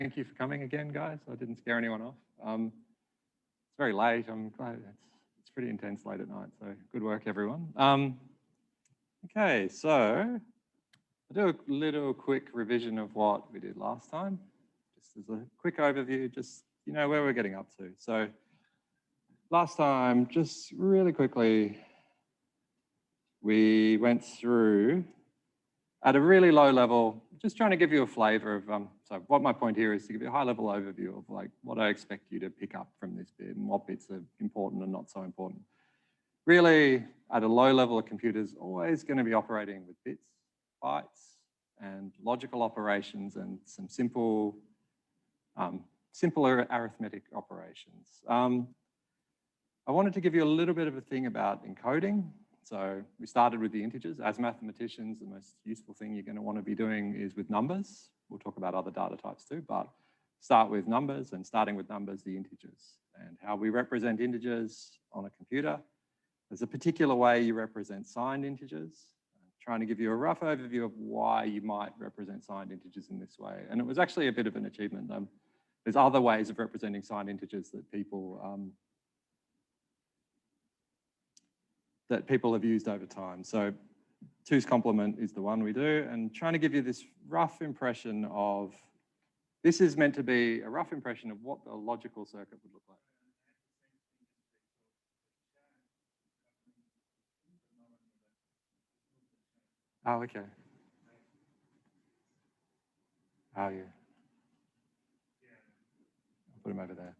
Thank you for coming again, guys. I didn't scare anyone off. It's very late. I'm glad it's pretty intense late at night, so good work, everyone. Okay, so I'll do a little quick revision of what we did last time. Just as a quick overview, just you know where we're getting up to. So last time, just really quickly, we went through at a really low level, just trying to give you a flavor of, so what my point here is to give you a high level overview of like what I expect you to pick up from this bit and what bits are important and not so important. Really, at a low level, a computer is always going to be operating with bits, bytes, and logical operations and some simpler arithmetic operations. I wanted to give you a little bit of a thing about encoding. So we started with the integers. As mathematicians, the most useful thing you're going to want to be doing is with numbers. We'll talk about other data types too, but start with numbers, and starting with numbers, the integers, and how we represent integers on a computer. There's a particular way you represent signed integers. I'm trying to give you a rough overview of why you might represent signed integers in this way. And it was actually a bit of an achievement. There's other ways of representing signed integers that people have used over time. So 2's complement is the one we do, and trying to give you this rough impression of, this is meant to be a rough impression of what the logical circuit would look like. Oh, okay. Oh, yeah. I'll put him over there.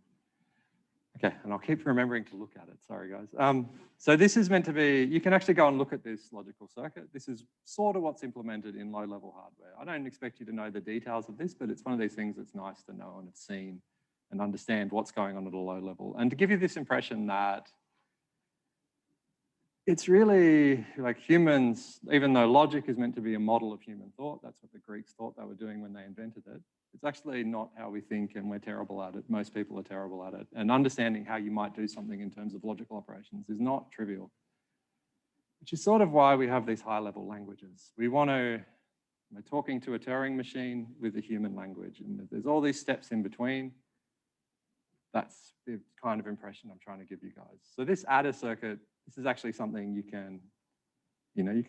Okay, and I'll keep remembering to look at it. Sorry, guys. So this is meant to be, you can actually go and look at this logical circuit. This is sort of what's implemented in low-level hardware. I don't expect you to know the details of this, but it's one of these things that's nice to know and have seen and understand what's going on at a low level. And to give you this impression that it's really like humans, even though logic is meant to be a model of human thought, that's what the Greeks thought they were doing when they invented it. It's actually not how we think, and we're terrible at it. Most people are terrible at it. And understanding how you might do something in terms of logical operations is not trivial, which is sort of why we have these high-level languages. We're talking to a Turing machine with a human language, and there's all these steps in between. That's the kind of impression I'm trying to give you guys. So this adder circuit, this is actually something you can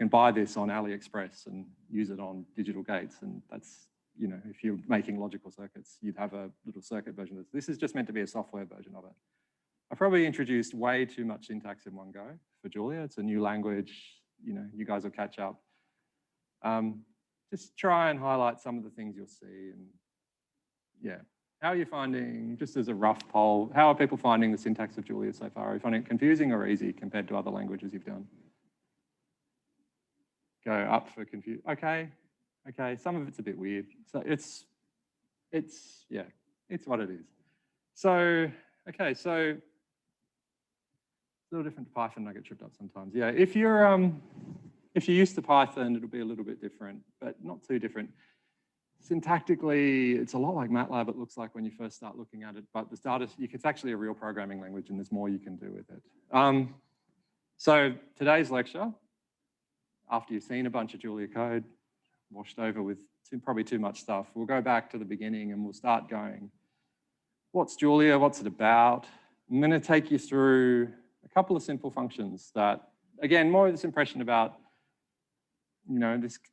buy this on AliExpress and use it on digital gates, and that's, if you're making logical circuits, you'd have a little circuit version of this. This is just meant to be a software version of it. I probably introduced way too much syntax in one go for Julia. It's a new language, you guys will catch up. Just try and highlight some of the things you'll see, and yeah. How are you finding, just as a rough poll, how are people finding the syntax of Julia so far? Are you finding it confusing or easy compared to other languages you've done? Go up for confused. Okay, some of it's a bit weird. So it's what it is. So, okay, so it's a little different to Python. I get tripped up sometimes. Yeah, if you're used to Python, it'll be a little bit different, but not too different. Syntactically, it's a lot like MATLAB, it looks like when you first start looking at it, but it's actually a real programming language, and there's more you can do with it. So today's lecture, after you've seen a bunch of Julia code, washed over with probably too much stuff, we'll go back to the beginning and we'll start going, what's Julia, what's it about? I'm gonna take you through a couple of simple functions that, again, more of this impression about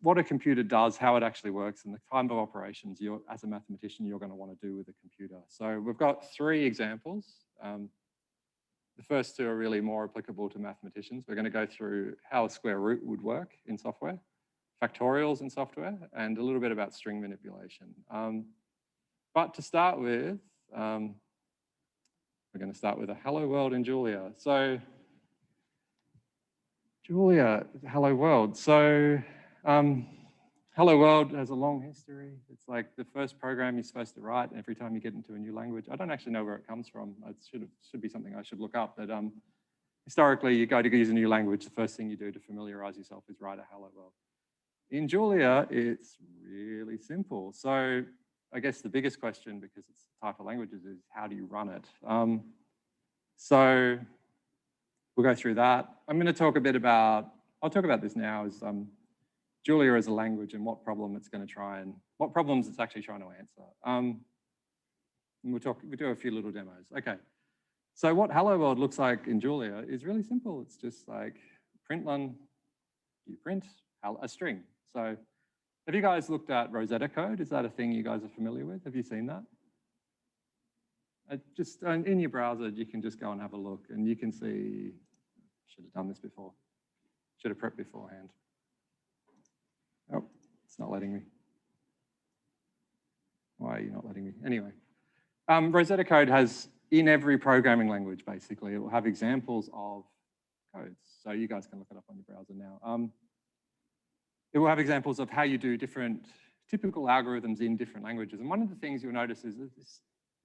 what a computer does, how it actually works, and the kind of operations as a mathematician, you're going to want to do with a computer. So we've got 3 examples. The first 2 are really more applicable to mathematicians. We're going to go through how a square root would work in software, factorials in software, and a little bit about string manipulation. But to start with, we're going to start with a hello world in Julia. So Julia, hello world. So hello world has a long history. It's like the first program you're supposed to write every time you get into a new language. I don't actually know where it comes from. It should be something I should look up. But historically, you go to use a new language, the first thing you do to familiarize yourself is write a hello world. In Julia, it's really simple. So I guess the biggest question, because it's the type of languages, is how do you run it? So we'll go through that. I'm going to talk a bit about, I'll talk about this now as Julia as a language and what problem it's going to what problems it's actually trying to answer. And we'll do a few little demos. Okay. So what hello world looks like in Julia is really simple. It's just like println, you print a string. So have you guys looked at Rosetta code? Is that a thing you guys are familiar with? Have you seen that? Just in your browser, you can just go and have a look and you can see, should have done this before. Should have prepped beforehand. Oh, it's not letting me. Why are you not letting me? Anyway, Rosetta code has, in every programming language, basically, it will have examples of codes. So you guys can look it up on your browser now. It will have examples of how you do different typical algorithms in different languages. And one of the things you'll notice is that this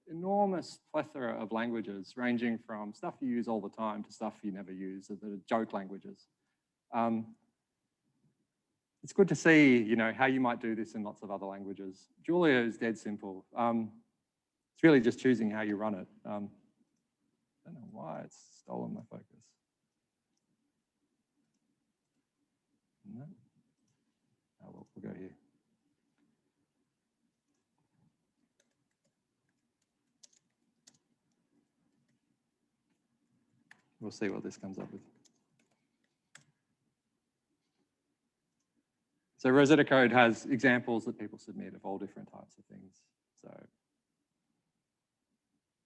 enormous plethora of languages ranging from stuff you use all the time to stuff you never use, that are joke languages. It's good to see, you know, how you might do this in lots of other languages. Julia is dead simple. It's really just choosing how you run it. I don't know why it's stolen my focus. No. Oh, well, we'll go here. We'll see what this comes up with. So Rosetta code has examples that people submit of all different types of things. So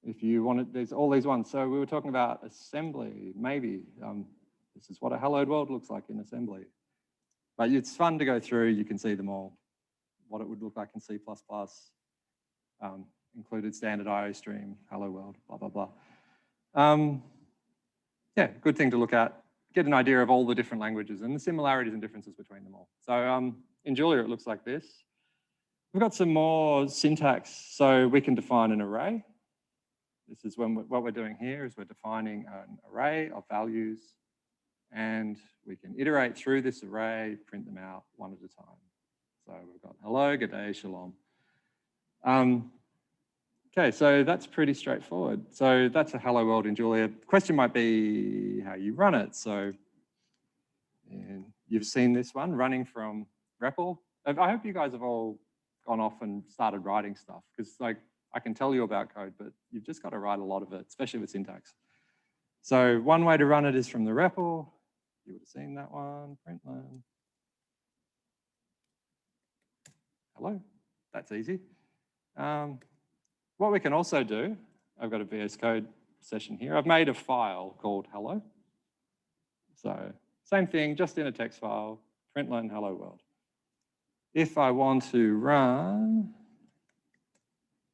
if you want it, there's all these ones. So we were talking about assembly, maybe. This is what a hello world looks like in assembly. But it's fun to go through, you can see them all. What it would look like in C++, included standard IO stream, hello world, blah, blah, blah. Yeah, good thing to look at. Get an idea of all the different languages and the similarities and differences between them all. So in Julia, it looks like this. We've got some more syntax. So we can define an array. This is what we're doing here is we're defining an array of values and we can iterate through this array, print them out one at a time. So we've got hello, good day, shalom. Okay, so that's pretty straightforward. So that's a hello world in Julia. The question might be how you run it. So and you've seen this one running from REPL. I hope you guys have all gone off and started writing stuff because like I can tell you about code, but you've just got to write a lot of it, especially with syntax. So one way to run it is from the REPL. You would have seen that one, println. Hello, that's easy. What we can also do, I've got a VS Code session here. I've made a file called hello. So same thing, just in a text file, println hello world. If I want to run,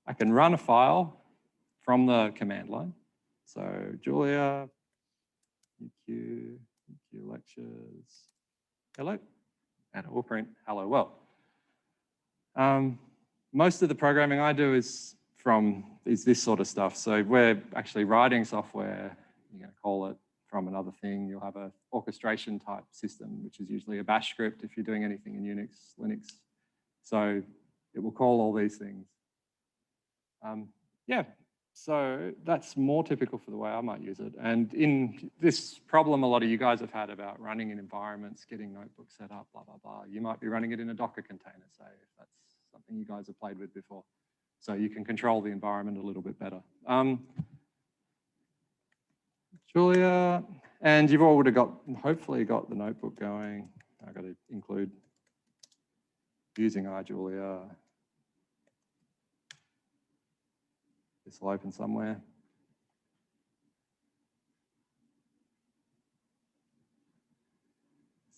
I can run a file from the command line. So Julia, EQ lectures, hello, and it will print hello world. Most of the programming I do is this sort of stuff. So we're actually writing software, you're going to call it from another thing. You'll have an orchestration type system, which is usually a bash script if you're doing anything in Unix, Linux. So it will call all these things. Yeah, so that's more typical for the way I might use it. And in this problem a lot of you guys have had about running in environments, getting notebooks set up, blah, blah, blah. You might be running it in a Docker container, say, if that's something you guys have played with before. So you can control the environment a little bit better. Julia, and you've already hopefully got the notebook going. I've got to include using iJulia. This will open somewhere.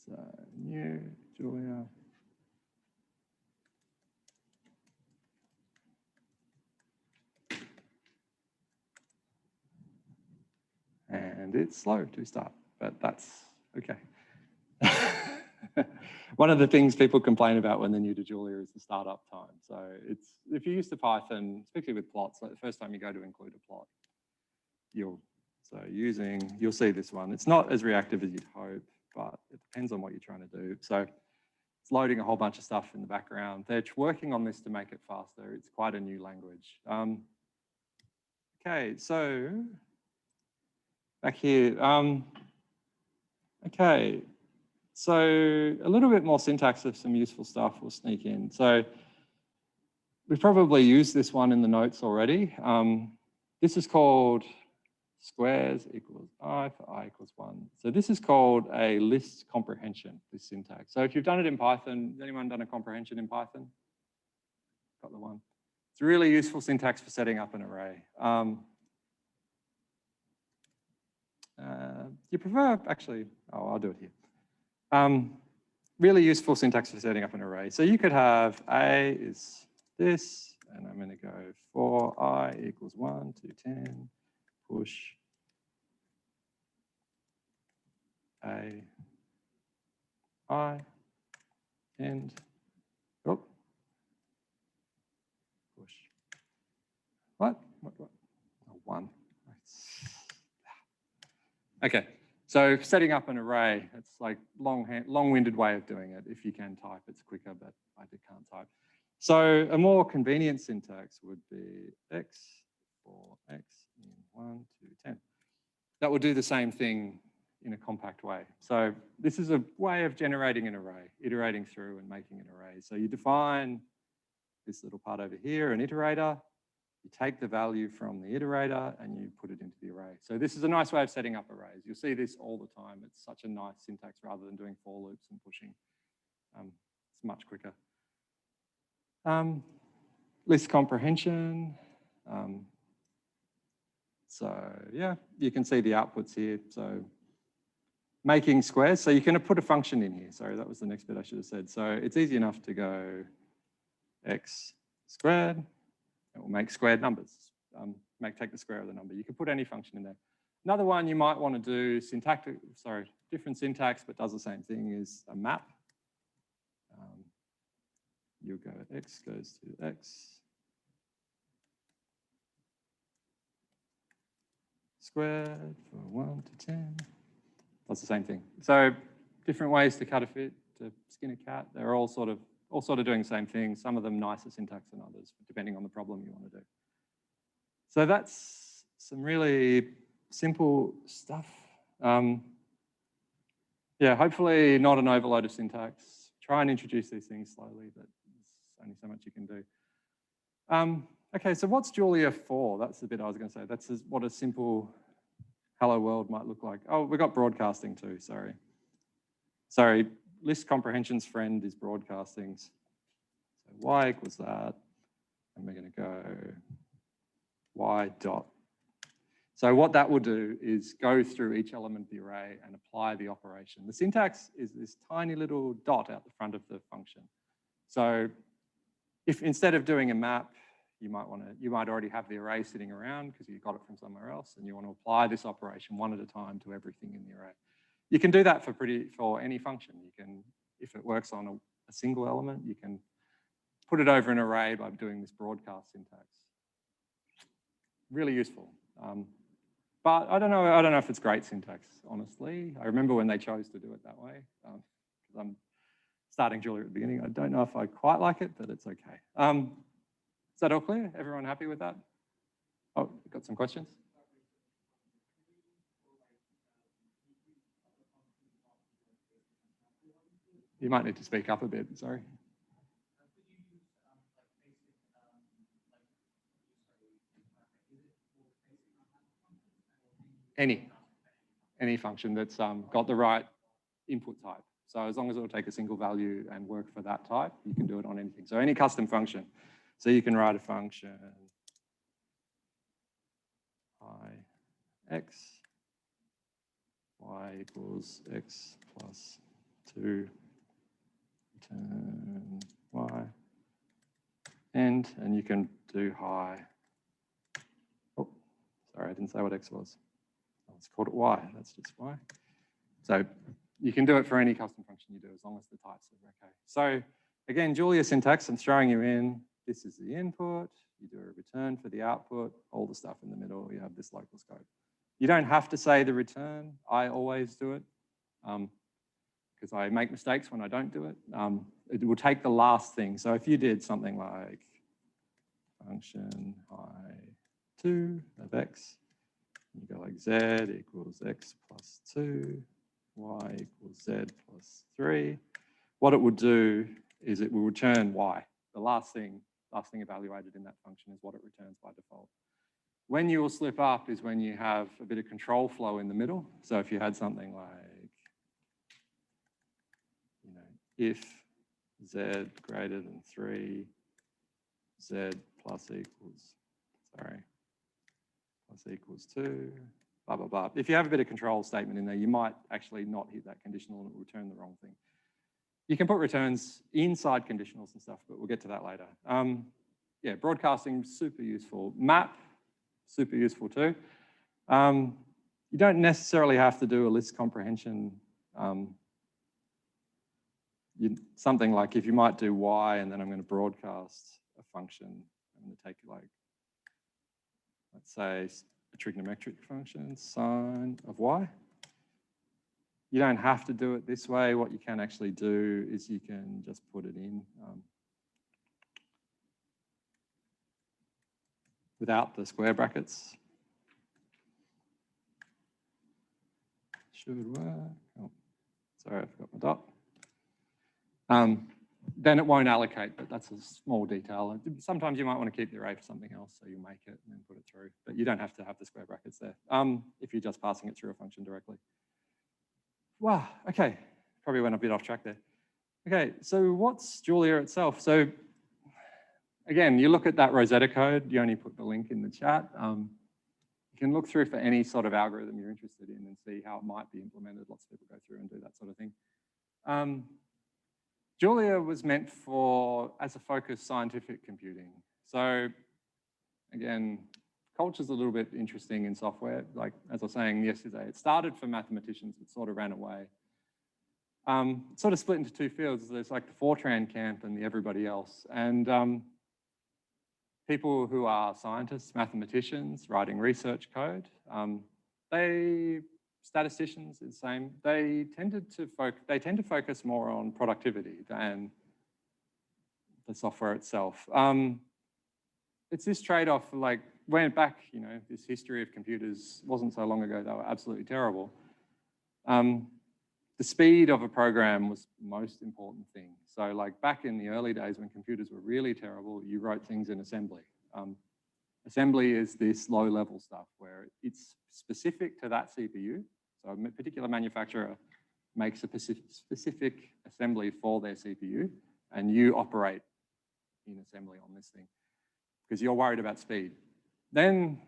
So new Julia. And it's slow to start, but that's okay. One of the things people complain about when they're new to Julia is the startup time. So it's, if you're used to Python, particularly with plots, like the first time you go to include a plot, you'll see this one. It's not as reactive as you'd hope, but it depends on what you're trying to do. So it's loading a whole bunch of stuff in the background. They're working on this to make it faster. It's quite a new language. Okay, so back here. Okay, so a little bit more syntax of some useful stuff will sneak in. So we've probably used this one in the notes already. This is called squares equals I for I equals 1. So this is called a list comprehension, this syntax. So if you've done it in Python, has anyone done a comprehension in Python? Got the one. It's a really useful syntax for setting up an array. You prefer, actually, oh, I'll do it here. Really useful syntax for setting up an array. So you could have A is this, and I'm going to go for I equals 1 to 10, push A, I, and, oh, push. What? Oh, 1. Okay, so setting up an array, it's like long-winded way of doing it. If you can type, it's quicker, but I can't type. So a more convenient syntax would be x for x in 1 to 10. That will do the same thing in a compact way. So this is a way of generating an array, iterating through and making an array. So you define this little part over here, an iterator. You take the value from the iterator and you put it into the array. So this is a nice way of setting up arrays. You'll see this all the time. It's such a nice syntax rather than doing for loops and pushing. It's much quicker. List comprehension. So yeah, you can see the outputs here. So making squares. So you can put a function in here. Sorry, that was the next bit I should have said. So it's easy enough to go x squared. It will make squared numbers. Take the square of the number. You can put any function in there. Another one you might want to do different syntax, but does the same thing, is a map. You'll go x goes to x squared for 1 to 10. That's the same thing. So different ways to cut a fit, to skin a cat. They're all sort of doing the same thing. Some of them nicer syntax than others, depending on the problem you want to do. So that's some really simple stuff. Yeah, hopefully not an overload of syntax. Try and introduce these things slowly, but there's only so much you can do. Okay, so what's Julia for? That's the bit I was going to say. That's what a simple hello world might look like. Oh, we got broadcasting too, sorry. Sorry, list comprehension's friend is broadcasting. So y equals that, and we're going to go y dot. So what that will do is go through each element of the array and apply the operation. The syntax is this tiny little dot out the front of the function. So if instead of doing a map, you might already have the array sitting around because you got it from somewhere else, and you want to apply this operation one at a time to everything in the array. You can do that for any function. You can, if it works on a single element, you can put it over an array by doing this broadcast syntax. Really useful. But I don't know if it's great syntax, honestly. I remember when they chose to do it that way. Because I'm starting Julia at the beginning. I don't know if I quite like it, but it's okay. Is that all clear? Everyone happy with that? Oh, got some questions? You might need to speak up a bit, sorry. Any function that's got the right input type. So as long as it will take a single value and work for that type, you can do it on anything. So any custom function. So you can write a function x, y equals x plus 2, return y, and you can do hi. Oh, sorry, I didn't say what x was. Let's call it y, that's just y. So you can do it for any custom function you do as long as the types are okay. So again, Julia syntax, I'm throwing you in. This is the input, you do a return for the output, all the stuff in the middle, you have this local scope. You don't have to say the return, I always do it, because I make mistakes when I don't do it. It will take the last thing. So if you did something like function i2 of x, you go like z equals x plus 2, y equals z plus 3. What it will do is it will return y, the last thing, last thing evaluated in that function is what it returns by default. When you will slip up is when you have a bit of control flow in the middle. So if you had something like, if z greater than 3, z plus equals 2, blah, blah, blah. If you have a bit of control statement in there, you might actually not hit that conditional and it will return the wrong thing. You can put returns inside conditionals and stuff, but we'll get to that later. Yeah, broadcasting, super useful. Map, super useful too. You don't necessarily have to do a list comprehension. Something like if you might do y and then I'm going to broadcast a function, I'm going to take like, let's say a trigonometric function, sine of y. You don't have to do it this way. What you can actually do is you can just put it in without the square brackets. Should work. Oh, sorry, I forgot my dot. Then it won't allocate, but that's a small detail. Sometimes you might want to keep the array for something else, so you make it and then put it through. But you don't have to have the square brackets there if you're just passing it through a function directly. Wow, okay, probably went a bit off track there. Okay, so what's Julia itself? So again, you look at that Rosetta code, you only put the link in the chat. You can look through for any sort of algorithm you're interested in and see how it might be implemented. Lots of people go through and do that sort of thing. Julia was meant for, as a focus, scientific computing. So again, culture's a little bit interesting in software. Like, as I was saying yesterday, it started for mathematicians, but sort of ran away. It sort of split into two fields. There's like the Fortran camp and the everybody else. And people who are scientists, mathematicians, writing research code, statisticians is the same. They tend to focus more on productivity than the software itself. It's this trade-off, like, went back, this history of computers wasn't so long ago, they were absolutely terrible. The speed of a program was the most important thing. So like back in the early days when computers were really terrible, you wrote things in assembly. Assembly is this low-level stuff where it's specific to that CPU. So a particular manufacturer makes a specific assembly for their CPU, and you operate in assembly on this thing because you're worried about speed. Then,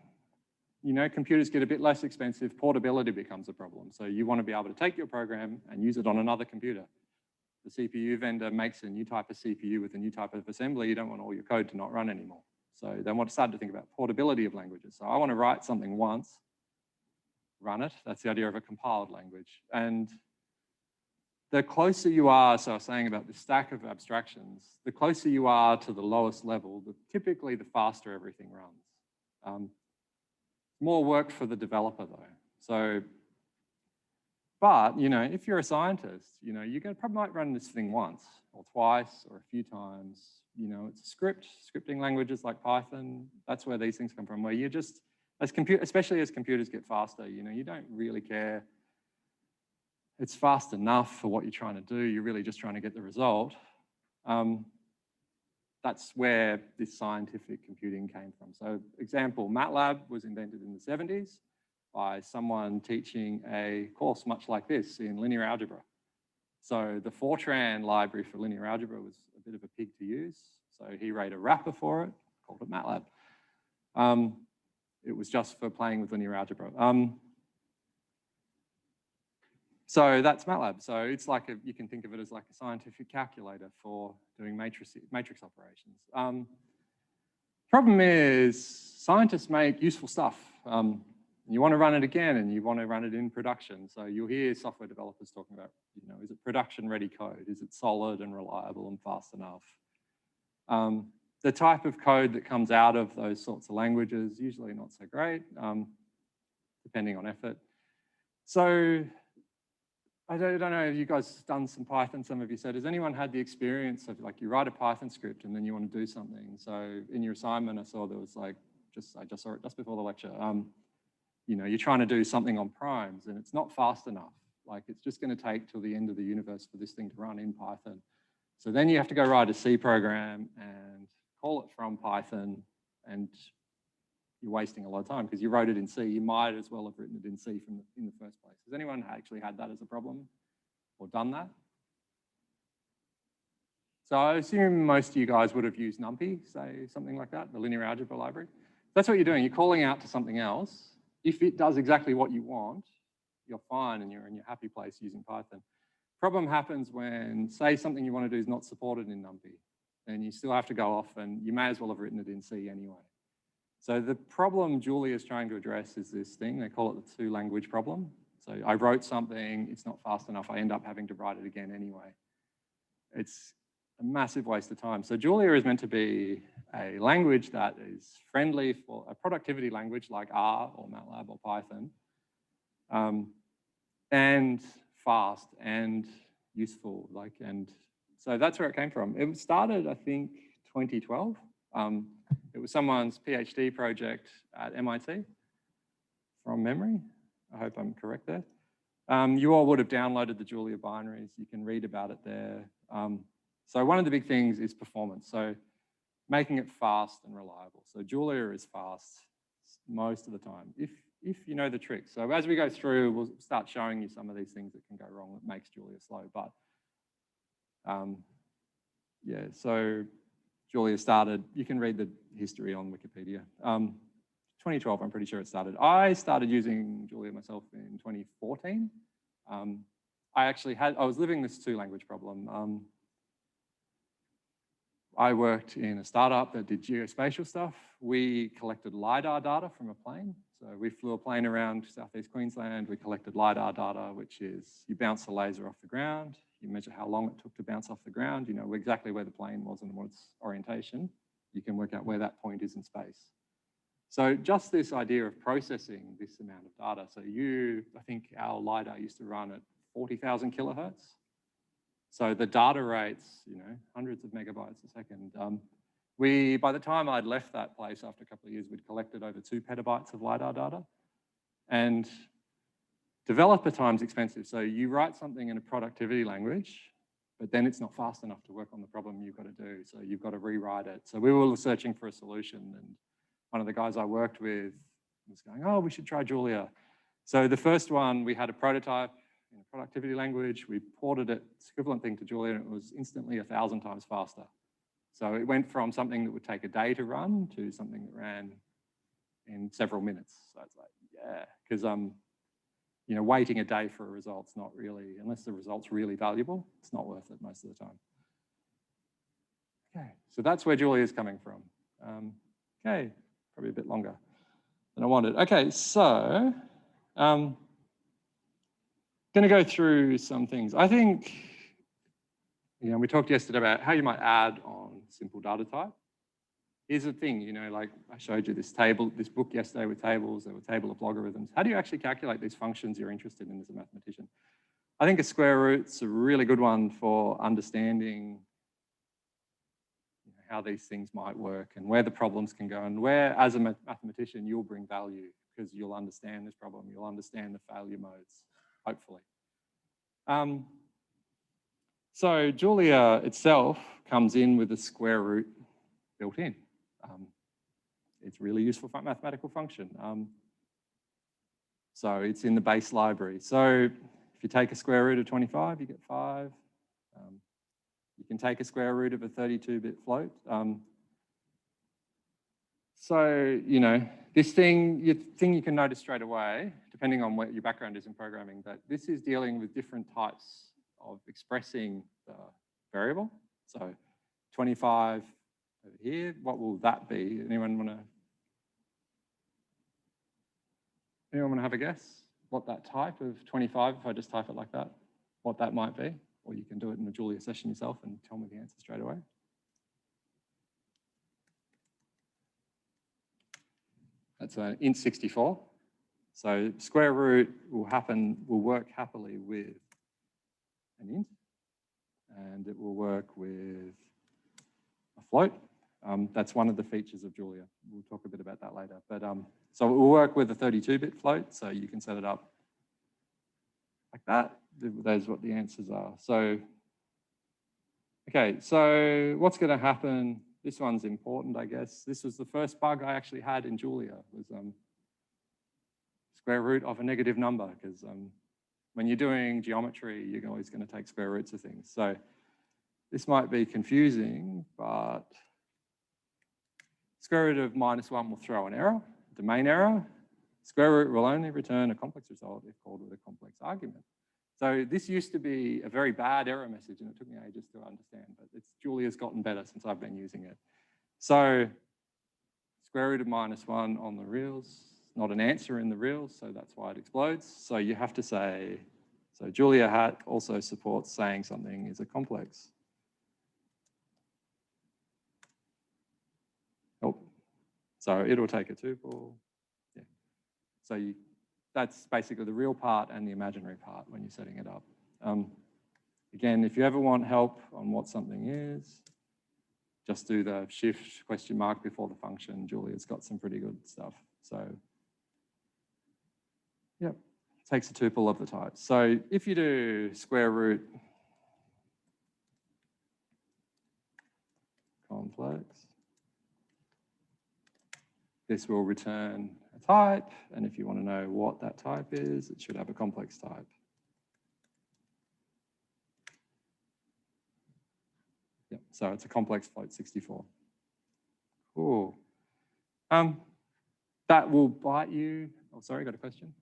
computers get a bit less expensive, portability becomes a problem. So you want to be able to take your program and use it on another computer. The CPU vendor makes a new type of CPU with a new type of assembly. You don't want all your code to not run anymore. So they want to start to think about portability of languages. So I want to write something once, run it. That's the idea of a compiled language. And the closer you are, so I was saying about the stack of abstractions, the closer you are to the lowest level, typically the faster everything runs. More work for the developer though. So, but, if you're a scientist, you're going to probably might run this thing once or twice or a few times. It's a scripting languages like Python. That's where these things come from, where you just, especially as computers get faster, you don't really care. It's fast enough for what you're trying to do. You're really just trying to get the result. That's where this scientific computing came from. So example, MATLAB was invented in the 70s by someone teaching a course much like this in linear algebra. So the Fortran library for linear algebra was a bit of a pig to use. So he wrote a wrapper for it, called it MATLAB. It was just for playing with linear algebra. So that's MATLAB. So it's like you can think of it as like a scientific calculator for doing matrix operations. Problem is scientists make useful stuff. You want to run it again and you want to run it in production. So you'll hear software developers talking about, is it production ready code? Is it solid and reliable and fast enough? The type of code that comes out of those sorts of languages, usually not so great, depending on effort. So I don't know if you guys done some Python, some of you said, has anyone had the experience of like you write a Python script and then you want to do something? So in your assignment, I saw there was like, I just saw it just before the lecture. You're trying to do something on primes and it's not fast enough. Like it's just going to take till the end of the universe for this thing to run in Python. So then you have to go write a C program and call it from Python, and you're wasting a lot of time because you wrote it in C. You might as well have written it in C in the first place. Has anyone actually had that as a problem or done that? So I assume most of you guys would have used NumPy, say something like that, the linear algebra library. That's what you're doing. You're calling out to something else. If it does exactly what you want, you're fine and you're in your happy place using Python. Problem happens when, say, something you want to do is not supported in NumPy, then you still have to go off and you may as well have written it in C anyway. So the problem Julia is trying to address is this thing. They call it the two-language problem. So I wrote something, it's not fast enough. I end up having to write it again anyway. It's a massive waste of time. So Julia is meant to be a language that is friendly for a productivity language like R or MATLAB or Python, and fast and useful. And so that's where it came from. It started, I think, 2012. It was someone's PhD project at MIT from memory. I hope I'm correct there. You all would have downloaded the Julia binaries. You can read about it there. So one of the big things is performance. So making it fast and reliable. So Julia is fast most of the time, if you know the tricks. So as we go through, we'll start showing you some of these things that can go wrong that makes Julia slow. But yeah, so Julia started, you can read the history on Wikipedia. 2012, I'm pretty sure it started. I started using Julia myself in 2014. I was living this two-language problem. I worked in a startup that did geospatial stuff. We collected LiDAR data from a plane. So we flew a plane around Southeast Queensland. We collected LiDAR data, which is you bounce the laser off the ground. You measure how long it took to bounce off the ground. You know exactly where the plane was and its orientation. You can work out where that point is in space. So just this idea of processing this amount of data. So I think our LiDAR used to run at 40,000 kilohertz. So the data rates, hundreds of megabytes a second. By the time I'd left that place after a couple of years, we'd collected over 2 petabytes of LiDAR data. And developer time's expensive. So you write something in a productivity language, but then it's not fast enough to work on the problem you've got to do. So you've got to rewrite it. So we were searching for a solution. And one of the guys I worked with was going, oh, we should try Julia. So the first one, we had a prototype in a productivity language. We ported it, equivalent thing to Julia, and it was instantly 1,000 times faster. So it went from something that would take a day to run to something that ran in several minutes. So it's like, yeah, because waiting a day for a result's not really, unless the result's really valuable, it's not worth it most of the time. Okay, so that's where Julia is coming from. Okay, probably a bit longer than I wanted. Okay, so going to go through some things. I think, we talked yesterday about how you might add on simple data type. Here's the thing, like I showed you this book yesterday with tables, there were table of logarithms. How do you actually calculate these functions you're interested in as a mathematician? I think a square root's a really good one for understanding how these things might work and where the problems can go and where, as a mathematician, you'll bring value because you'll understand this problem, you'll understand the failure modes, hopefully. So Julia itself comes in with a square root built in. It's really useful for mathematical function. So it's in the base library. So if you take a square root of 25, you get 5. You can take a square root of a 32-bit float. So, this thing you can notice straight away, depending on what your background is in programming, that this is dealing with different types of expressing the variable. So 25 over here, what will that be? Anyone want to have a guess? What that type of 25, if I just type it like that, what that might be? Or you can do it in a Julia session yourself and tell me the answer straight away. That's an int 64. So square root will work happily with an int, and it will work with a float. That's one of the features of Julia. We'll talk a bit about that later. But so it will work with a 32-bit float, so you can set it up like that. That's what the answers are. So, okay, so what's going to happen This one's important, I guess. This was the first bug I actually had in Julia, was square root of a negative number, because when you're doing geometry, you're always going to take square roots of things. So this might be confusing, but square root of -1 will throw an error, domain error. Square root will only return a complex result if called with a complex argument. So this used to be a very bad error message, and it took me ages to understand, but Julia's gotten better since I've been using it. So square root of -1 on the reals, not an answer in the reals, so that's why it explodes. So you have to say, so Julia hat also supports saying something is a complex. Oh, so it'll take a tuple. Yeah. So that's basically the real part and the imaginary part when you're setting it up. Again, if you ever want help on what something is, just do the shift question mark before the function. Julia's got some pretty good stuff. So, yep, takes a tuple of the type. So if you do square root complex, this will return a type. And if you want to know what that type is, it should have a complex type. Yep, so it's a complex float 64. Cool. That will bite you. Oh, sorry, got a question?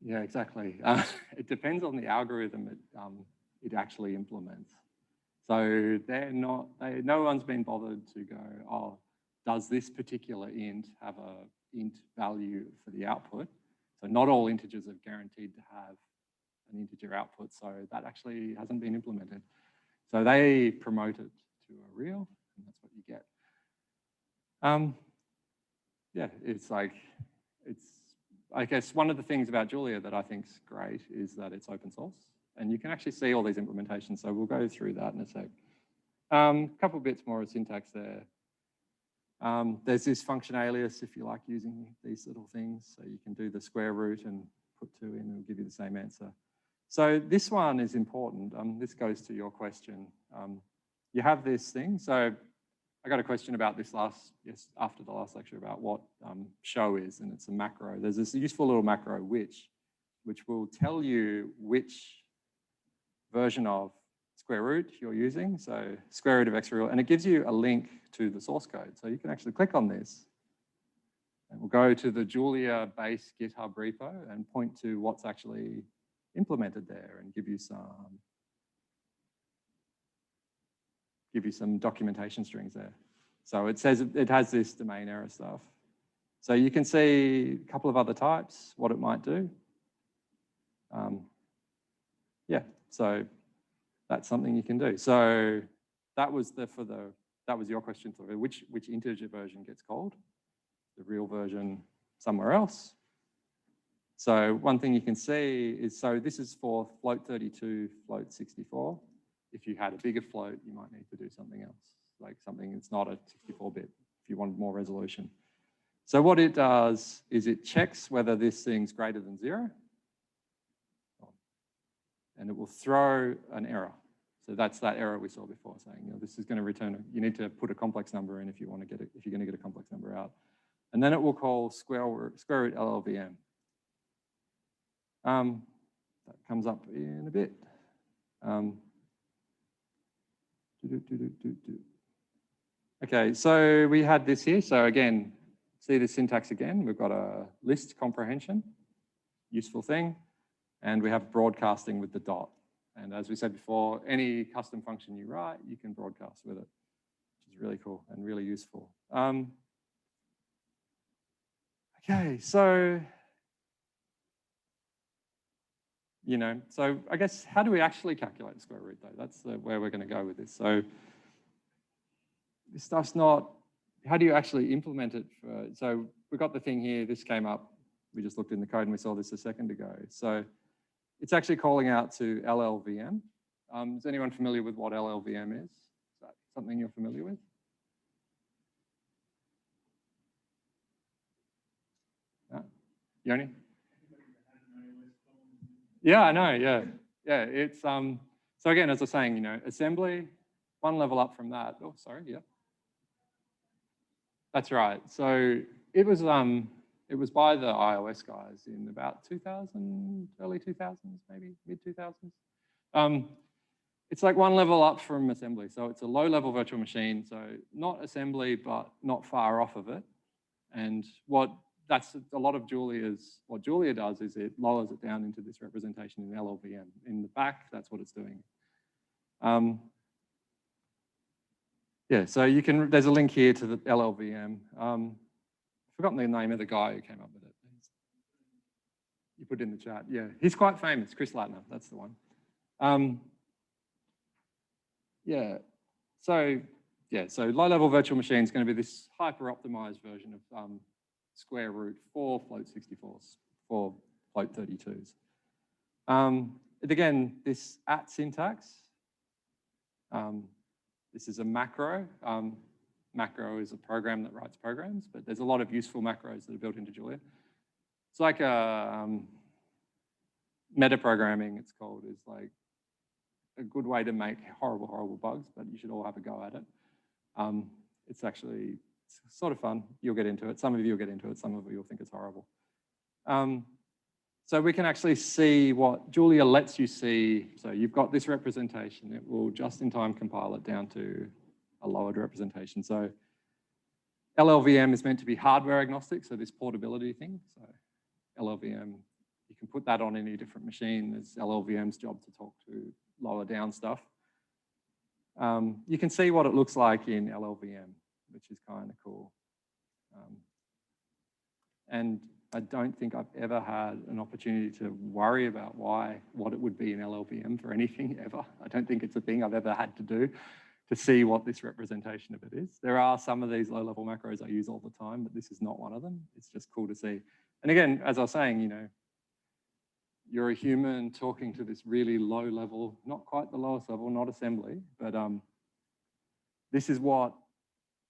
Yeah, exactly. It depends on the algorithm it actually implements. So no one's been bothered to go, oh, does this particular int have a int value for the output? So not all integers are guaranteed to have an integer output, so that actually hasn't been implemented. So they promote it to a real, and that's what you get. Yeah, I guess one of the things about Julia that I think is great is that it's open source, and you can actually see all these implementations, so we'll go through that in a sec. Couple bits more of syntax there. There's this function alias if you like using these little things, so you can do the square root and put 2 in and it'll give you the same answer. So this one is important. This goes to your question. You have this thing, so I got a question about this after the last lecture about what show is, and it's a macro. There's this useful little macro which will tell you which version of square root you're using, so square root of x real, and it gives you a link to the source code. So you can actually click on this, and we'll go to the Julia base GitHub repo and point to what's actually implemented there and give you some documentation strings there. So it says it has this domain error stuff. So you can see a couple of other types, what it might do. Yeah, so that's something you can do. So that was your question for which integer version gets called, the real version somewhere else. So one thing you can see is, so this is for float 32, float 64. If you had a bigger float, you might need to do something else, like something that's not a 64-bit if you wanted more resolution. So what it does is it checks whether this thing's greater than 0, and it will throw an error. So that's that error we saw before, saying, this is going to return, you need to put a complex number in if you want to get it, if you're going to get a complex number out. And then it will call square root LLVM. That comes up in a bit. Okay, so we had this here. So again, see the syntax again. We've got a list comprehension, useful thing, and we have broadcasting with the dot. And as we said before, any custom function you write, you can broadcast with it, which is really cool and really useful. Okay, so, so I guess how do we actually calculate the square root though? That's where we're going to go with this. So this stuff's not, how do you actually implement it? So we got the thing here, this came up, we just looked in the code and we saw this a second ago. So it's actually calling out to LLVM. Is anyone familiar with what LLVM is? Is that something you're familiar with? Yoni? Yeah, I know, yeah. Yeah, it's, so again, as I was saying, you know, assembly, one level up from that. Oh, sorry, yeah. That's right. So it was by the iOS guys in about 2000, early 2000s, maybe mid 2000s. It's like one level up from assembly. So it's a low level virtual machine. So not assembly, but not far off of it. And what Julia does is it lowers it down into this representation in LLVM. In the back, that's what it's doing. Yeah, so you can, there's a link here to the LLVM. I've forgotten the name of the guy who came up with it. You put it in the chat, yeah. He's quite famous, Chris Latner, that's the one. Yeah, so low-level virtual machine is going to be this hyper-optimized version of square root for float 64s, for float 32s. Again, this at syntax, this is a macro. Macro is a program that writes programs, but there's a lot of useful macros that are built into Julia. It's like a metaprogramming, it's called, is like a good way to make horrible, horrible bugs, but you should all have a go at it. It's sort of fun. You'll get into it. Some of you will get into it. Some of you will think it's horrible. So we can actually see what Julia lets you see. So you've got this representation. It will just in time compile it down to a lowered representation. So LLVM is meant to be hardware agnostic, so this portability thing. So LLVM, you can put that on any different machine. It's LLVM's job to talk to lower down stuff. You can see what it looks like in LLVM, which is kind of cool. And I don't think I've ever had an opportunity to worry about what it would be in LLVM for anything ever. I don't think it's a thing I've ever had to do to see what this representation of it is. There are some of these low-level macros I use all the time, but this is not one of them. It's just cool to see. And again, as I was saying, you know, you're a human talking to this really low level, not quite the lowest level, not assembly, but this is what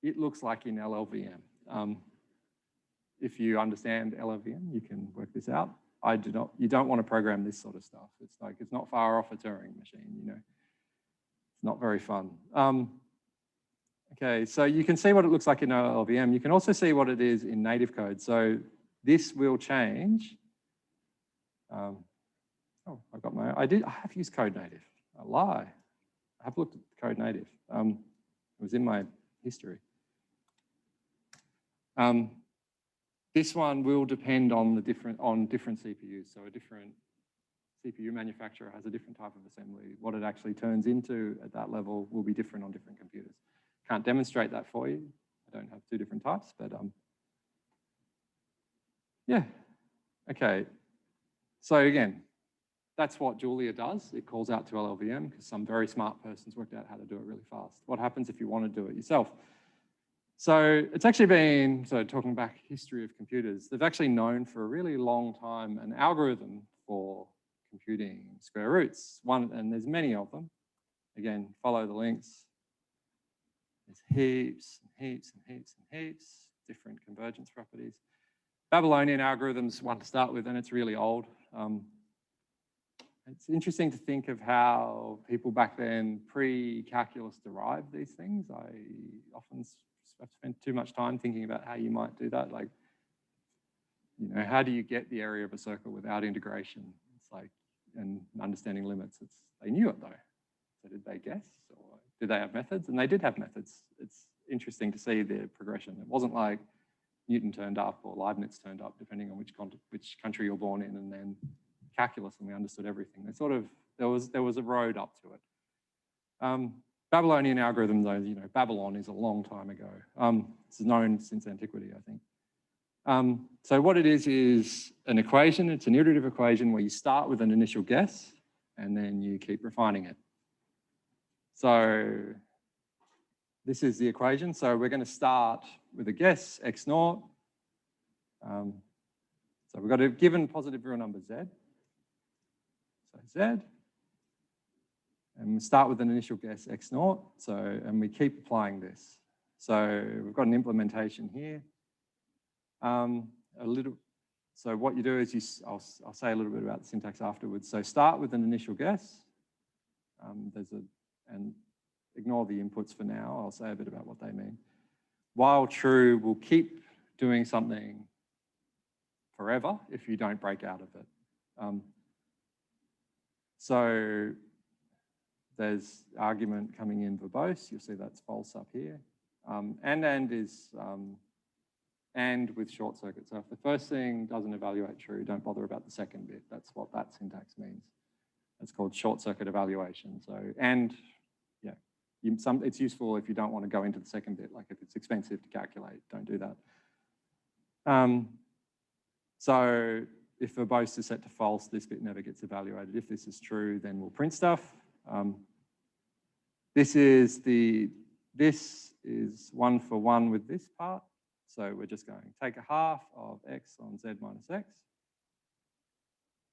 it looks like in LLVM. If you understand LLVM, you can work this out. I do not, you don't want to program this sort of stuff. It's like, it's not far off a Turing machine, you know. It's not very fun. Okay, so you can see what it looks like in LLVM. You can also see what it is in native code. So this will change. Oh, I've got I have used code native. I lie. I have looked at code native. It was in my history. This one will depend on different CPUs. So a different CPU manufacturer has a different type of assembly. What it actually turns into at that level will be different on different computers. Can't demonstrate that for you. I don't have two different types, but yeah. Okay. So again, that's what Julia does. It calls out to LLVM because some very smart person's worked out how to do it really fast. What happens if you want to do it yourself? So it's actually been, so talking back history of computers, they've actually known for a really long time an algorithm for computing square roots. And there's many of them. Again, follow the links. There's heaps and heaps and heaps and heaps, different convergence properties. Babylonian algorithms, one to start with, and it's really old. It's interesting to think of how people back then pre-calculus derived these things. I often spent too much time thinking about how you might do that. Like, you know, how do you get the area of a circle without integration? It's like, and understanding limits. They knew it though. So did they guess, or did they have methods? And they did have methods. It's interesting to see their progression. It wasn't like Newton turned up or Leibniz turned up, depending on which country you're born in, and then calculus and we understood everything. They sort of, there was a road up to it. Babylonian algorithm, though, you know, Babylon is a long time ago. It's known since antiquity, I think. So what it is an equation. It's an iterative equation where you start with an initial guess and then you keep refining it. So this is the equation. So we're going to start with a guess, x naught. So we've got a given positive real number z. So z. And we start with an initial guess, x naught. So, and we keep applying this. So we've got an implementation here. So what you do is I'll say a little bit about the syntax afterwards. So start with an initial guess. And ignore the inputs for now. I'll say a bit about what they mean. While true will keep doing something forever if you don't break out of it. So there's argument coming in verbose. You'll see that's false up here. And is and with short circuit. So if the first thing doesn't evaluate true, don't bother about the second bit. That's what that syntax means. It's called short circuit evaluation. So, and yeah, it's useful if you don't want to go into the second bit, like if it's expensive to calculate, don't do that. So if verbose is set to false, this bit never gets evaluated. If this is true, then we'll print stuff. This is 1-for-1 with this part. So we're just going to take a half of x on z minus x.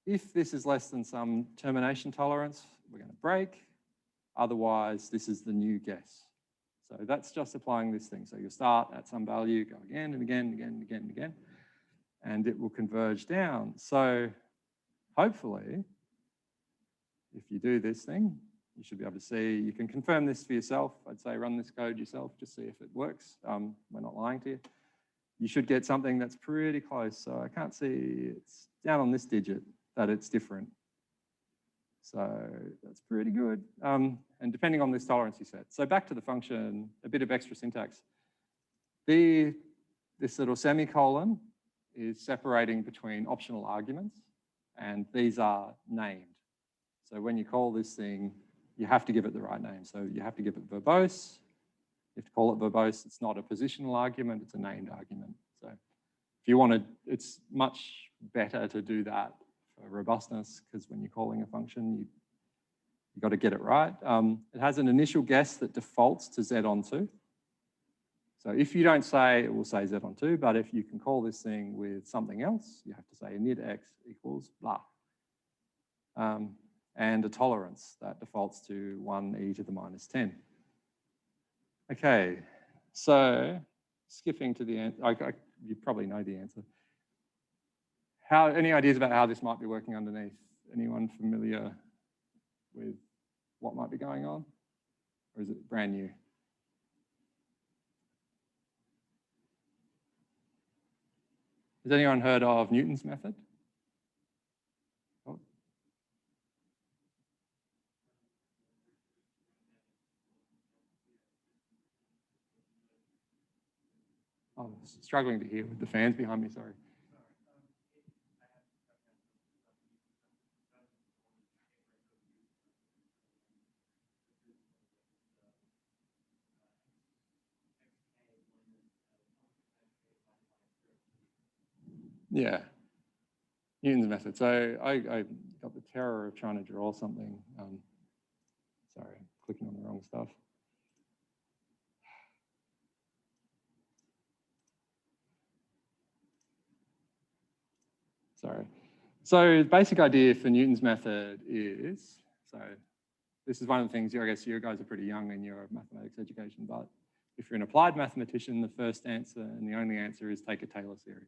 If this is less than some termination tolerance, we're going to break. Otherwise, this is the new guess. So that's just applying this thing. So you start at some value, go again and again and again and again and again, and it will converge down. So hopefully, if you do this thing, you should be able to see, you can confirm this for yourself. I'd say run this code yourself, just see if it works. We're not lying to you. You should get something that's pretty close. So I can't see, it's down on this digit that it's different. So that's pretty good. And depending on this tolerance you set. So back to the function, a bit of extra syntax. This little semicolon is separating between optional arguments, and these are named. So when you call this thing, you have to give it the right name. So you have to give it verbose. You have to call it verbose. It's not a positional argument, it's a named argument. So if you want to, it's much better to do that for robustness, because when you're calling a function, you've got to get it right. It has an initial guess that defaults to z on 2. So if you don't say, it will say z on 2, but if you can call this thing with something else, you have to say init x equals blah. And a tolerance that defaults to 1e to the minus 10. Okay, so skipping to the end, you probably know the answer. Any ideas about how this might be working underneath? Anyone familiar with what might be going on? Or is it brand new? Has anyone heard of Newton's method? I'm struggling to hear with the fans behind me, sorry. Yeah, Newton's method. So I got the terror of trying to draw something. Sorry, I'm clicking on the wrong stuff. Sorry. So the basic idea for Newton's method is, so this is one of the things, I guess you guys are pretty young in your mathematics education, but if you're an applied mathematician, the first answer and the only answer is take a Taylor series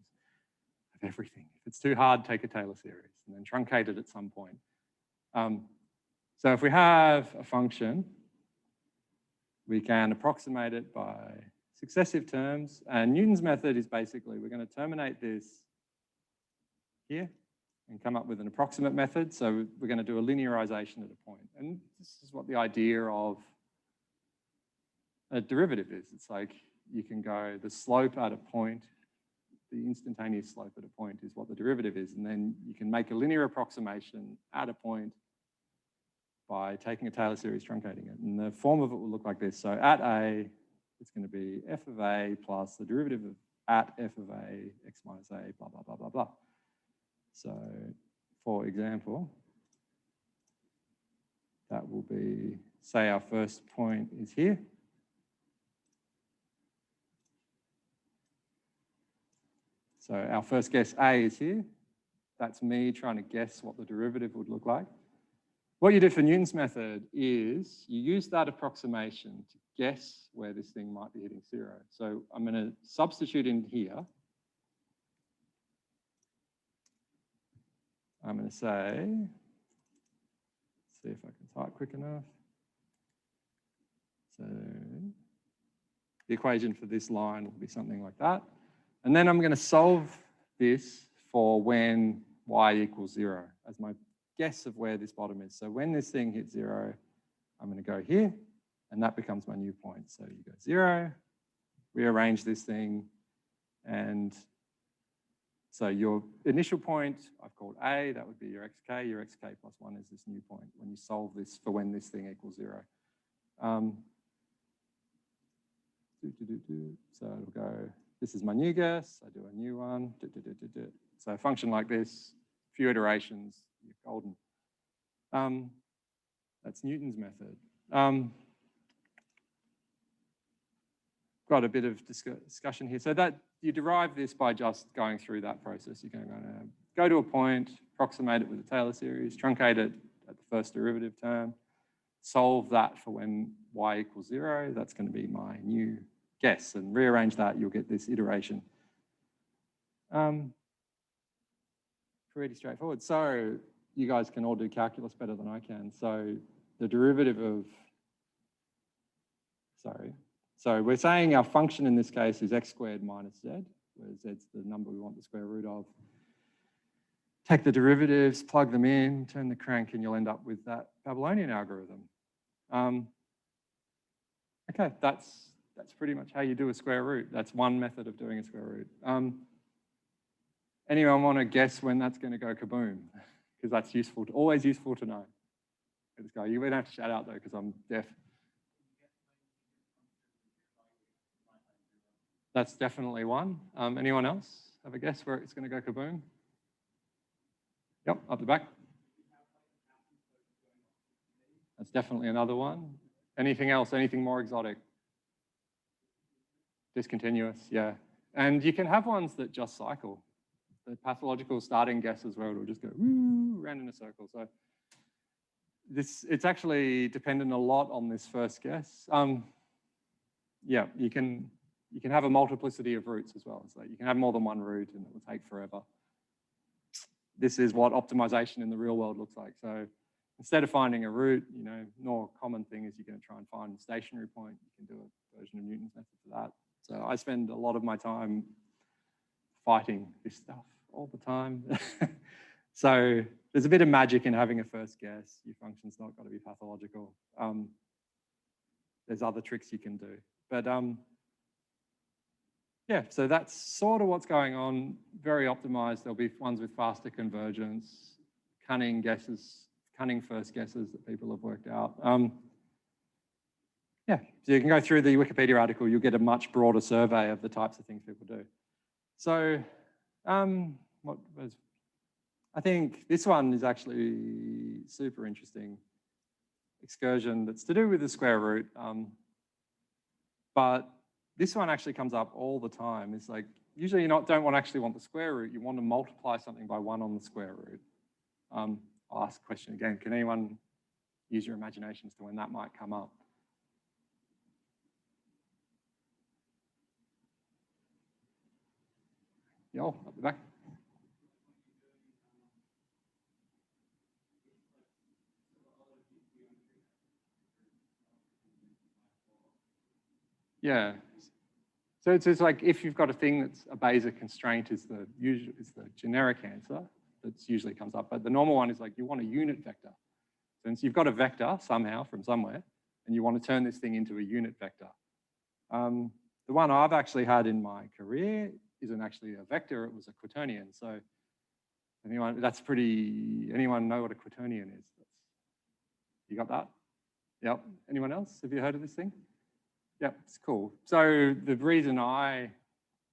of everything. If it's too hard, take a Taylor series and then truncate it at some point. So if we have a function, we can approximate it by successive terms. And Newton's method is basically, we're going to terminate this here and come up with an approximate method. So we're going to do a linearization at a point. And this is what the idea of a derivative is. It's like you can go the slope at a point, the instantaneous slope at a point is what the derivative is. And then you can make a linear approximation at a point by taking a Taylor series, truncating it. And the form of it will look like this. So at A, it's going to be f of A plus the derivative of at f of A, x minus A, blah, blah, blah, blah, blah. So for example, that will be, say our first point is here. So our first guess A is here. That's me trying to guess what the derivative would look like. What you do for Newton's method is you use that approximation to guess where this thing might be hitting 0. So I'm going to substitute in here I'm going to say, let's see if I can type quick enough. So the equation for this line will be something like that. And then I'm going to solve this for when y equals 0 as my guess of where this bottom is. So when this thing hits 0, I'm going to go here, and that becomes my new point. So you go 0, rearrange this thing, and so your initial point I've called A, that would be your xk plus 1 is this new point when you solve this for when this thing equals 0. So it'll go, this is my new guess, I do a new one, So a function like this, few iterations, you're golden. That's Newton's method. Got a bit of discussion here. So that you derive this by just going through that process. You're going to go to a point, approximate it with a Taylor series, truncate it at the first derivative term, solve that for when y equals 0. That's going to be my new guess, and rearrange that, you'll get this iteration. Pretty straightforward. So you guys can all do calculus better than I can. So the derivative of, so we're saying our function in this case is x squared minus z, where z's the number we want the square root of. Take the derivatives, plug them in, turn the crank, and you'll end up with that Babylonian algorithm. Okay, that's pretty much how you do a square root. That's one method of doing a square root. Anyone want to guess when that's going to go kaboom? Because that's useful, always useful to know. This guy, you won't have to shout out though, because I'm deaf. That's definitely one. Anyone else have a guess where it's going to go kaboom? Yep, up the back. That's definitely another one. Anything else? Anything more exotic? Discontinuous, yeah. And you can have ones that just cycle. The pathological starting guesses where it'll just go woo, around in a circle. So it's actually dependent a lot on this first guess. Yeah, you can have a multiplicity of roots as well. So you can have more than one root and it will take forever. This is what optimization in the real world looks like. So instead of finding a root, more common thing is you're going to try and find a stationary point. You can do a version of Newton's method for that. So I spend a lot of my time fighting this stuff all the time. So there's a bit of magic in having a first guess. Your function's not got to be pathological. There's other tricks you can do. But yeah, so that's sort of what's going on. Very optimized. There'll be ones with faster convergence, cunning guesses, cunning first guesses that people have worked out. Yeah, so you can go through the Wikipedia article, you'll get a much broader survey of the types of things people do. So I think this one is actually super interesting excursion that's to do with the square root. But this one actually comes up all the time. It's like, usually you don't actually want the square root, you want to multiply something by 1 on the square root. I'll ask a question again. Can anyone use your imagination as to when that might come up? Yo, up the back. Yeah. So it's like if you've got a thing that's a Bayesian constraint is the generic answer that usually comes up. But the normal one is like you want a unit vector. Since you've got a vector somehow from somewhere, and you want to turn this thing into a unit vector. The one I've actually had in my career isn't actually a vector, it was a quaternion. So anyone know what a quaternion is? You got that? Yep. Anyone else? Have you heard of this thing? Yep, it's cool. So the reason I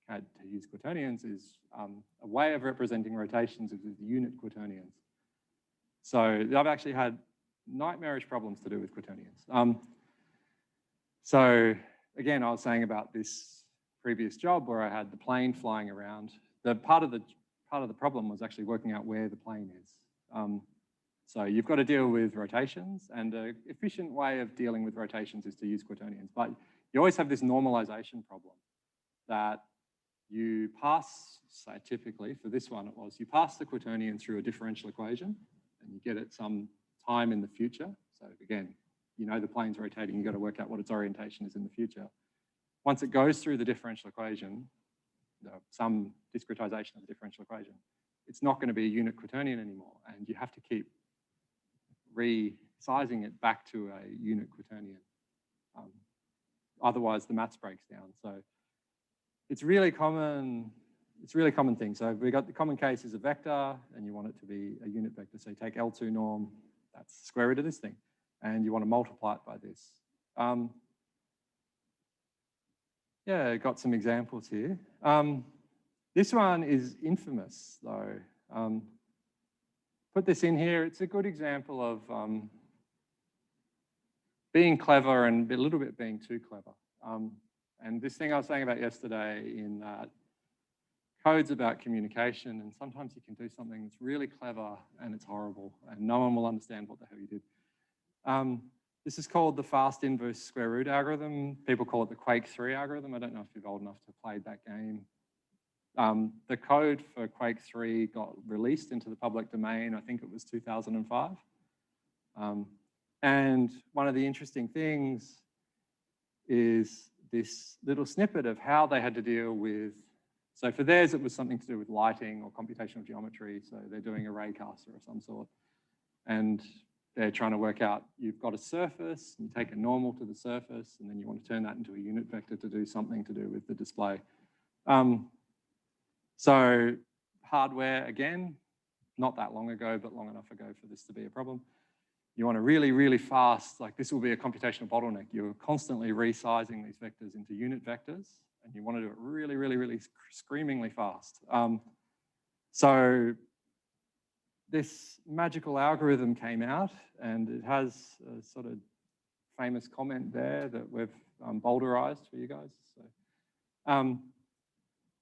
had to use quaternions is a way of representing rotations is with unit quaternions. So I've actually had nightmarish problems to do with quaternions. So again, I was saying about this previous job where I had the plane flying around. The part of the problem was actually working out where the plane is. So you've got to deal with rotations, and an efficient way of dealing with rotations is to use quaternions. But you always have this normalization problem that you pass, say typically, for this one it was, you pass the quaternion through a differential equation and you get it some time in the future. So again, you know the plane's rotating, you've got to work out what its orientation is in the future. Once it goes through the differential equation, some discretization of the differential equation, it's not going to be a unit quaternion anymore, and you have to keep resizing it back to a unit quaternion. Otherwise, the maths breaks down. So it's really common. It's a really common thing. So we got the common case is a vector, and you want it to be a unit vector. So you take L2 norm, that's the square root of this thing, and you want to multiply it by this. Yeah, got some examples here. This one is infamous, though. Put this in here. It's a good example of being clever and a little bit being too clever. And this thing I was saying about yesterday in that code's about communication, and sometimes you can do something that's really clever and it's horrible, and no one will understand what the hell you did. This is called the fast inverse square root algorithm. People call it the Quake 3 algorithm. I don't know if you're old enough to play that game. The code for Quake 3 got released into the public domain, I think it was 2005. And one of the interesting things is this little snippet of how they had to deal with, so for theirs it was something to do with lighting or computational geometry, so they're doing a raycaster of some sort. And they're trying to work out, you've got a surface, and you take a normal to the surface, and then you want to turn that into a unit vector to do something to do with the display. So hardware, again, not that long ago, but long enough ago for this to be a problem. You want to really, really fast, like this will be a computational bottleneck. You're constantly resizing these vectors into unit vectors, and you want to do it really, really, really screamingly fast. So this magical algorithm came out, and it has a sort of famous comment there that we've bowdlerized for you guys. So,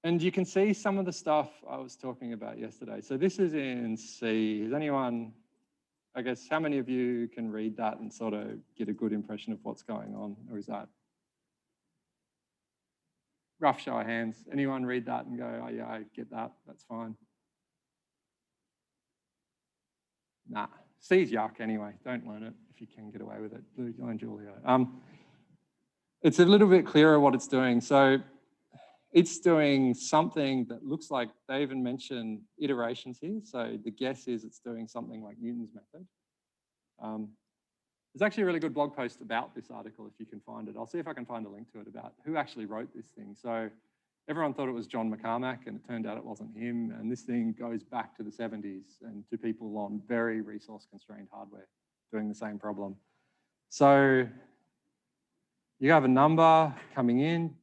and you can see some of the stuff I was talking about yesterday. So this is in C. Is anyone, I guess, how many of you can read that and sort of get a good impression of what's going on? Or is that rough show of hands? Anyone read that and go, oh yeah, I get that, that's fine? Nah, C's yuck anyway. Don't learn it if you can get away with it. Learn Julia. It's a little bit clearer what it's doing. So it's doing something that looks like, they even mention iterations here. So the guess is it's doing something like Newton's method. There's actually a really good blog post about this article if you can find it. I'll see if I can find a link to it about who actually wrote this thing. So everyone thought it was John McCormack, and it turned out it wasn't him. And this thing goes back to the 70s and to people on very resource-constrained hardware doing the same problem. So you have a number coming in,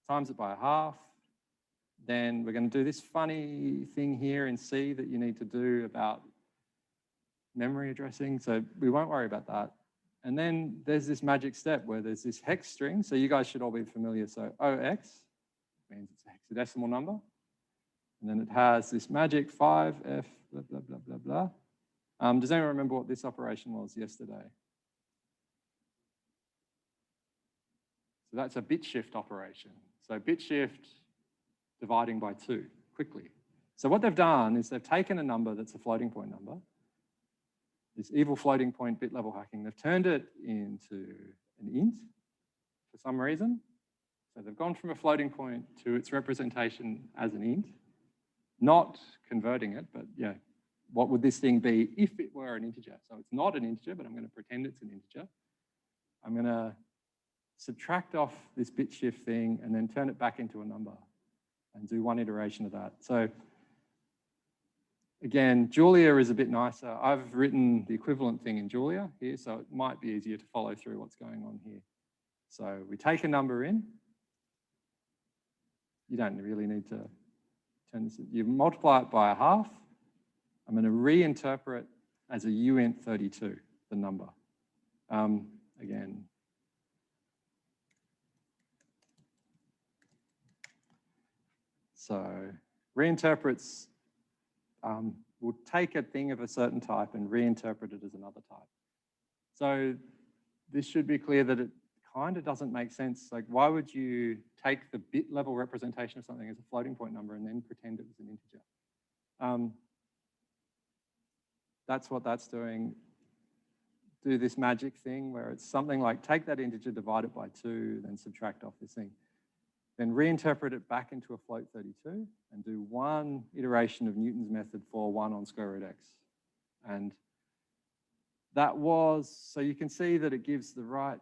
times it by a half. Then we're going to do this funny thing here in C that you need to do about memory addressing. So we won't worry about that. And then there's this magic step where there's this hex string. So you guys should all be familiar. So OX means it's a hexadecimal number. And then it has this magic 5F, blah, blah, blah, blah, blah. Does anyone remember what this operation was yesterday? So that's a bit shift operation. So bit shift dividing by 2 quickly. So what they've done is they've taken a number that's a floating point number, this evil floating point bit level hacking, they've turned it into an int for some reason. So they've gone from a floating point to its representation as an int, not converting it, but yeah, what would this thing be if it were an integer? So it's not an integer, but I'm going to pretend it's an integer. I'm going to subtract off this bit shift thing and then turn it back into a number and do one iteration of that. So again, Julia is a bit nicer. I've written the equivalent thing in Julia here, so it might be easier to follow through what's going on here. So we take a number in. You don't really need to turn this, you multiply it by a half. I'm going to reinterpret as a uint32, the number. Again, so reinterprets will take a thing of a certain type and reinterpret it as another type. So this should be clear that it kind of doesn't make sense. Like, why would you take the bit level representation of something as a floating point number and then pretend it was an integer? That's what that's doing. Do this magic thing where it's something like take that integer, divide it by 2, then subtract off this thing. Then reinterpret it back into a float 32 and do one iteration of Newton's method for 1 on square root x. And that was, so you can see that it gives the right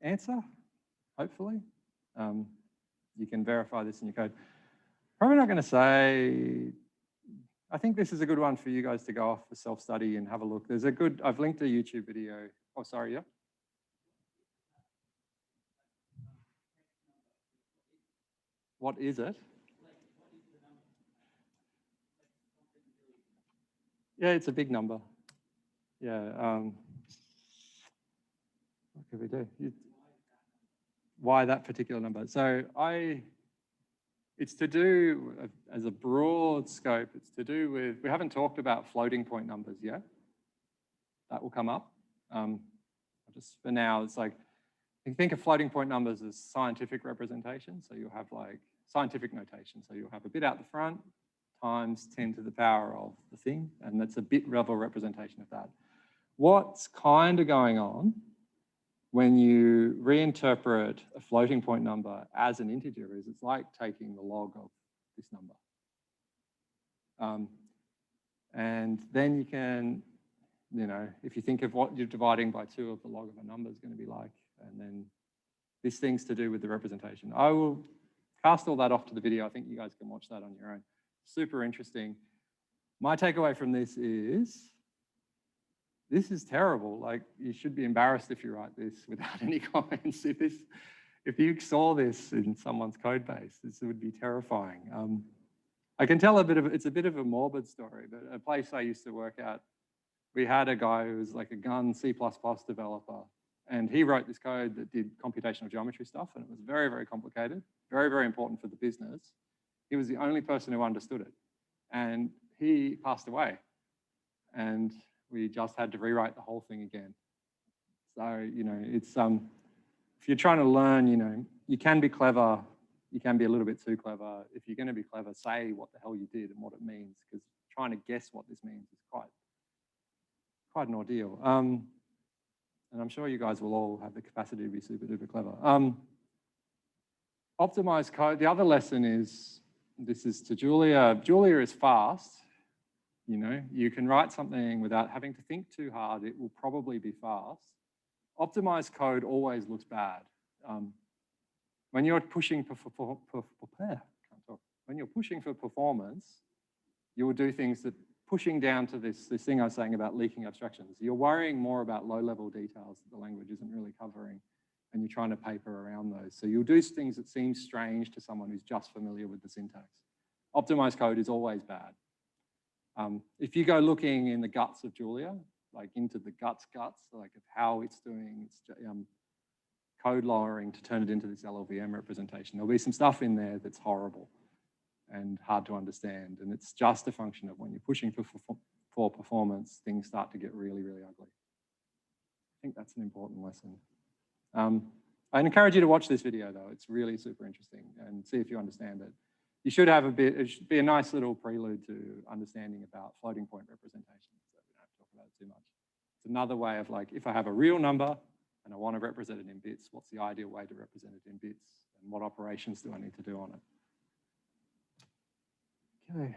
answer, hopefully. You can verify this in your code. Probably not going to say, I think this is a good one for you guys to go off for self-study and have a look. There's a good, I've linked a YouTube video. Oh, sorry, yeah. What is it? Yeah, it's a big number. Yeah. What could we do? Why that particular number? So it's to do, as a broad scope, it's to do with, we haven't talked about floating point numbers yet. That will come up. Just for now, it's like, you think of floating point numbers as scientific representation. So you'll have like scientific notation. So you'll have a bit out the front times 10 to the power of the thing. And that's a bit level representation of that. What's kind of going on when you reinterpret a floating point number as an integer is it's like taking the log of this number. And then you can, you know, if you think of what you're dividing by 2 of the log of a number is going to be like, and then this thing's to do with the representation. I will cast all that off to the video. I think you guys can watch that on your own. Super interesting. My takeaway from this is terrible. Like, you should be embarrassed if you write this without any comments. If you saw this in someone's code base, this would be terrifying. I can tell it's a bit of a morbid story, but a place I used to work at, we had a guy who was like a gun C++ developer, and he wrote this code that did computational geometry stuff, and it was very, very complicated, very, very important for the business. He was the only person who understood it, and he passed away, and we just had to rewrite the whole thing again. So, you know, it's, if you're trying to learn, you know, you can be clever, you can be a little bit too clever. If you're going to be clever, say what the hell you did and what it means, because trying to guess what this means is quite an ordeal. And I'm sure you guys will all have the capacity to be super duper clever. Optimized code, the other lesson is, this is to Julia. Julia is fast. You know, you can write something without having to think too hard. It will probably be fast. Optimized code always looks bad. When you're pushing for performance, you will do things that pushing down to this thing I was saying about leaking abstractions. You're worrying more about low-level details that the language isn't really covering, and you're trying to paper around those. So you'll do things that seem strange to someone who's just familiar with the syntax. Optimized code is always bad. If you go looking in the guts of Julia, like into the guts, like of how it's doing its code lowering to turn it into this LLVM representation, there'll be some stuff in there that's horrible and hard to understand. And it's just a function of when you're pushing for performance, things start to get really, really ugly. I think that's an important lesson. I encourage you to watch this video though. It's really super interesting, and see if you understand it. You should have it should be a nice little prelude to understanding about floating point representations, so we don't have to talk about it too much. It's another way of like, if I have a real number and I want to represent it in bits, what's the ideal way to represent it in bits, and what operations do I need to do on it? Okay.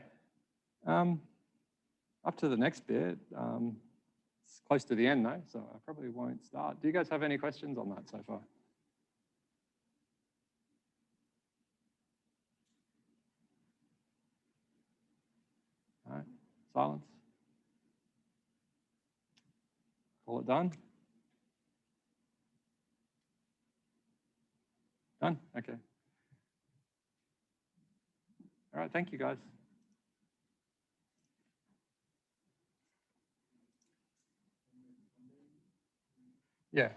Up to the next bit. It's close to the end though, so I probably won't start. Do you guys have any questions on that so far? All right, silence. Call it done. Done, okay. All right, thank you guys. Yeah.